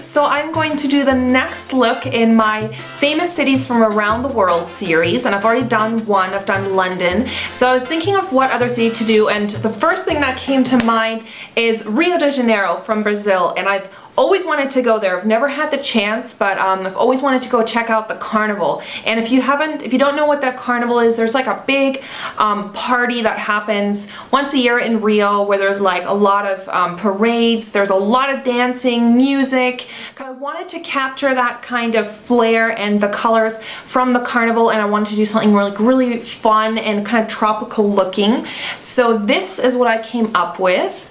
so I'm going to do the next look in my famous cities from around the world series, and I've already done one. I've done London. So I was thinking of what other city to do, and the first thing that came to mind is Rio de Janeiro from Brazil, and I've always wanted to go there. I've never had the chance, but I've always wanted to go check out the Carnival. And if you don't know what that Carnival is, there's like a big party that happens once a year in Rio where there's like a lot of parades, there's a lot of dancing, music. So I wanted to capture that kind of flair and the colors from the Carnival, and I wanted to do something really fun and kind of tropical looking. So this is what I came up with.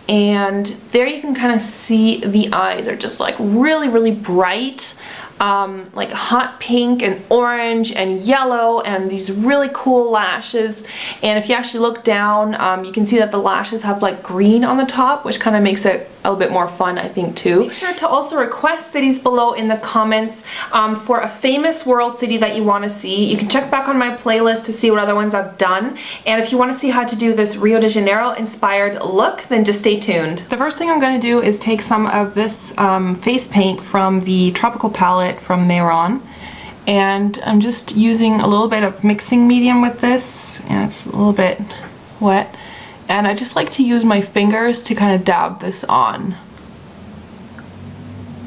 And there you can kind of see the eyes are just like really bright, like hot pink and orange and yellow, and these really cool lashes. And if you actually look down, you can see that the lashes have like green on the top, which kind of makes it a little bit more fun, I think, too. Make sure to also request cities below in the comments for a famous world city that you want to see. You can check back on my playlist to see what other ones I've done. And if you want to see how to do this Rio de Janeiro inspired look, then just stay tuned. The first thing I'm going to do is take some of this face paint from the Tropical palette from Mayron. And I'm just using a little bit of mixing medium with this, and it's a little bit wet. And I just like to use my fingers to kind of dab this on.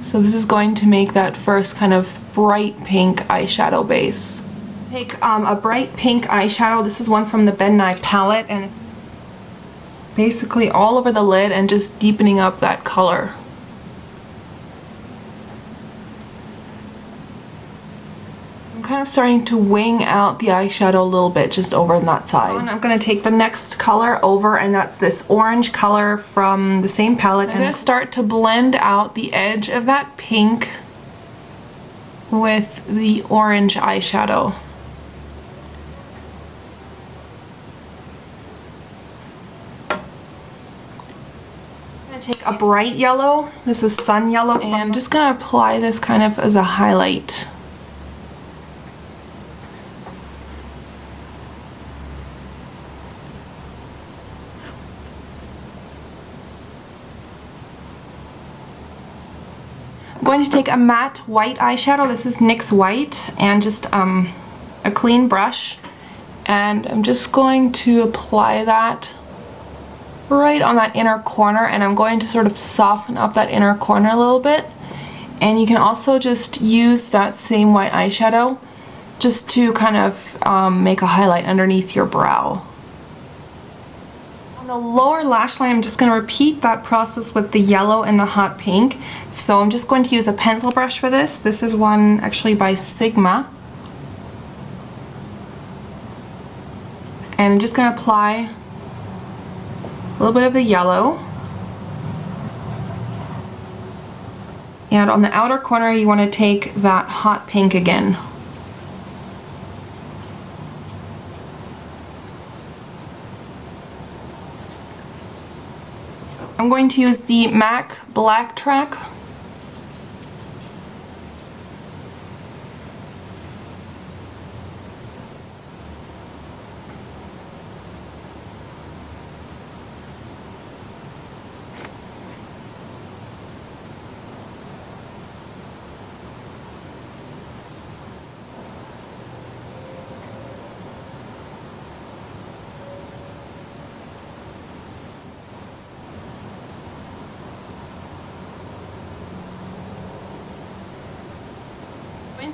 So this is going to make that first kind of bright pink eyeshadow base. Take a bright pink eyeshadow. This is one from the Ben Nye palette, and it's basically all over the lid and just deepening up that color. Kind of starting to wing out the eyeshadow a little bit just over on that side. And I'm going to take the next color over, and that's this orange color from the same palette. I'm going to start to blend out the edge of that pink with the orange eyeshadow. I'm going to take a bright yellow. This is sun yellow, and I'm just going to apply this kind of as a highlight. I'm going to take a matte white eyeshadow. This is NYX White, and just a clean brush, and I'm just going to apply that right on that inner corner, and I'm going to sort of soften up that inner corner a little bit. And you can also just use that same white eyeshadow just to kind of make a highlight underneath your brow. On the lower lash line, I'm just going to repeat that process with the yellow and the hot pink. So I'm just going to use a pencil brush for this. This is one actually by Sigma. And I'm just going to apply a little bit of the yellow. And on the outer corner, you want to take that hot pink again. I'm going to use the MAC Black Track.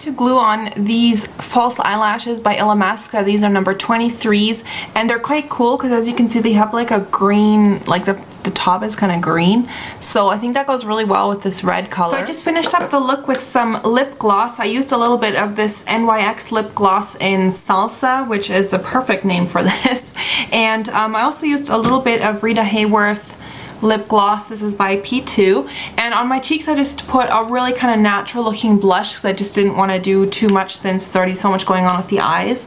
To glue on these false eyelashes by Illamasqua. These are number 23s, and they're quite cool because, as you can see, they have like a green, like the top is kind of green, so I think that goes really well with this red color. So I just finished up the look with some lip gloss. I used a little bit of this NYX lip gloss in Salsa, which is the perfect name for this, and I also used a little bit of Rita Hayworth lip gloss. This is by P2, and on my cheeks I just put a really kind of natural looking blush because I just didn't want to do too much since there's already so much going on with the eyes.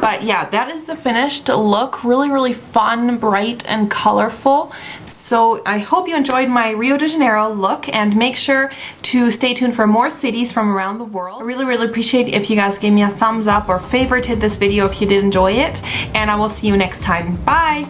But yeah, that is the finished look. Really fun, bright, and colorful. So I hope you enjoyed my Rio de Janeiro look, and make sure to stay tuned for more cities from around the world. I really appreciate if you guys gave me a thumbs up or favorited this video if you did enjoy it, and I will see you next time. Bye!